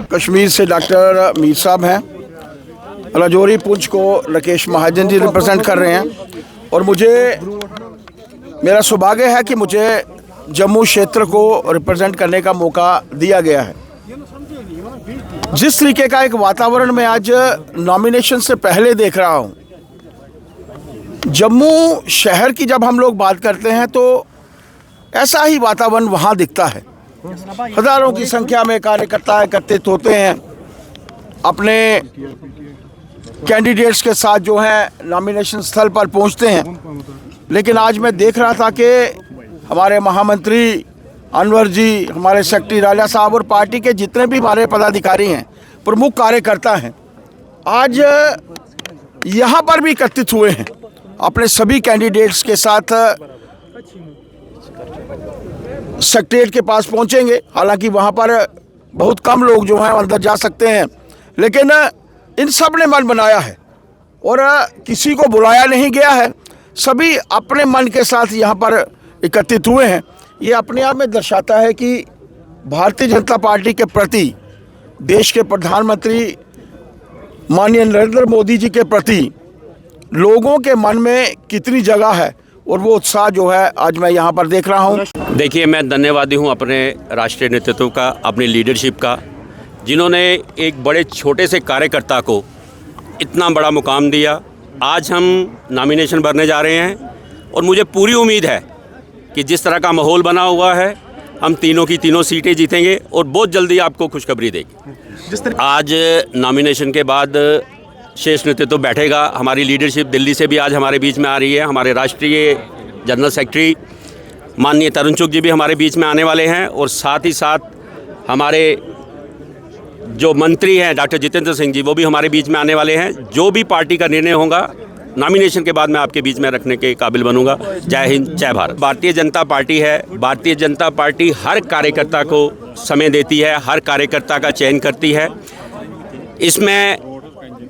कश्मीर से डॉक्टर मीर साहब हैं, राजौरी पुंछ को राकेश महाजन जी रिप्रेजेंट कर रहे हैं और मेरा सौभाग्य है कि मुझे जम्मू क्षेत्र को रिप्रेजेंट करने का मौका दिया गया है। जिस तरीके का एक वातावरण मैं आज नॉमिनेशन से पहले देख रहा हूं, जम्मू शहर की जब हम लोग बात करते हैं तो ऐसा ही वातावरण वहां दिखता है। हजारों की संख्या में कार्यकर्ता एकत्रित होते हैं, अपने कैंडिडेट्स के साथ जो है नॉमिनेशन स्थल पर पहुंचते हैं। लेकिन आज मैं देख रहा था कि हमारे महामंत्री अनवर जी, हमारे सेक्रेटरी राजा साहब और पार्टी के जितने भी हमारे पदाधिकारी हैं, प्रमुख कार्यकर्ता हैं, आज यहाँ पर भी एकत्रित हुए हैं। अपने सभी कैंडिडेट्स के साथ सेक्रेटरीट के पास पहुंचेंगे। हालांकि वहां पर बहुत कम लोग जो हैं अंदर जा सकते हैं, लेकिन इन सब ने मन बनाया है और किसी को बुलाया नहीं गया है। सभी अपने मन के साथ यहाँ पर एकत्रित हुए हैं। ये अपने आप में दर्शाता है कि भारतीय जनता पार्टी के प्रति, देश के प्रधानमंत्री माननीय नरेंद्र मोदी जी के प्रति लोगों के मन में कितनी जगह है और वो उत्साह जो है आज मैं यहाँ पर देख रहा हूँ। देखिए, मैं धन्यवादी हूँ अपने राष्ट्रीय नेतृत्व का, अपनी लीडरशिप का, जिन्होंने एक बड़े छोटे से कार्यकर्ता को इतना बड़ा मुकाम दिया। आज हम नॉमिनेशन भरने जा रहे हैं और मुझे पूरी उम्मीद है कि जिस तरह का माहौल बना हुआ है, हम तीनों की तीनों सीटें जीतेंगे और बहुत जल्दी आपको खुशखबरी देंगे। आज नॉमिनेशन के बाद शेष नेतृत्व बैठेगा। हमारी लीडरशिप दिल्ली से भी आज हमारे बीच में आ रही है। हमारे राष्ट्रीय जनरल सेक्रेटरी माननीय तरुण चुग जी भी हमारे बीच में आने वाले हैं और साथ ही साथ हमारे जो मंत्री हैं डॉक्टर जितेंद्र सिंह जी, वो भी हमारे बीच में आने वाले हैं। जो भी पार्टी का निर्णय होगा नॉमिनेशन के बाद मैं आपके बीच में रखने के काबिल बनूंगा। जय हिंद, जय भारत। भारतीय जनता पार्टी है, भारतीय जनता पार्टी हर कार्यकर्ता को समय देती है, हर कार्यकर्ता का चयन करती है। इसमें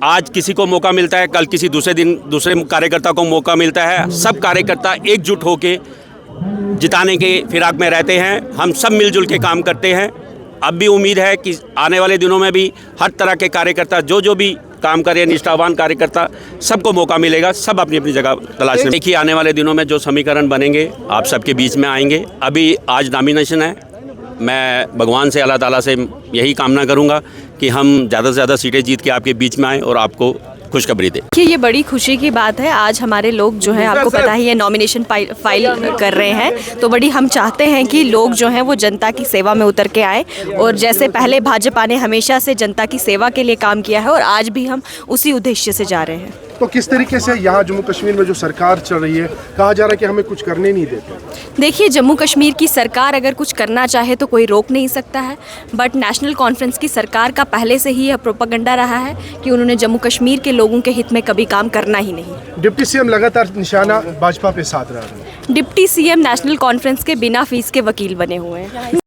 आज किसी को मौका मिलता है, कल किसी दूसरे दिन दूसरे कार्यकर्ता को मौका मिलता है। सब कार्यकर्ता एकजुट होकर जिताने के फिराक में रहते हैं। हम सब मिलजुल के काम करते हैं। अब भी उम्मीद है कि आने वाले दिनों में भी हर तरह के कार्यकर्ता जो भी काम करे, निष्ठावान कार्यकर्ता, सबको मौका मिलेगा। सब अपनी अपनी जगह तलाश में। देखिए, आने वाले दिनों में जो समीकरण बनेंगे आप सबके बीच में आएंगे। अभी आज नॉमिनेशन है। मैं भगवान से, अल्लाह ताला से यही कामना करूंगा कि हम ज़्यादा से ज़्यादा सीटें जीत के आपके बीच में आएँ और आपको खुशखबरी दे। ये बड़ी खुशी की बात है। आज हमारे लोग जो हैं, आपको पता ही है, नॉमिनेशन फाइल कर रहे हैं। तो बड़ी हम चाहते हैं कि लोग जो हैं वो जनता की सेवा में उतर के आए और जैसे पहले भाजपा ने हमेशा से जनता की सेवा के लिए काम किया है और आज भी हम उसी उद्देश्य से जा रहे हैं। तो किस तरीके से यहाँ जम्मू कश्मीर में जो सरकार चल रही है, कहा जा रहा है कि हमें कुछ करने नहीं देते। देखिए, जम्मू कश्मीर की सरकार अगर कुछ करना चाहे तो कोई रोक नहीं सकता है, बट नेशनल कॉन्फ्रेंस की सरकार का पहले से ही यह प्रोपेगेंडा रहा है कि उन्होंने जम्मू कश्मीर के लोगों के हित में कभी काम करना ही नहीं। डिप्टी सीएम लगातार निशाना भाजपा पे साध रहा है। डिप्टी सीएम नेशनल कॉन्फ्रेंस के बिना फीस के वकील बने हुए हैं।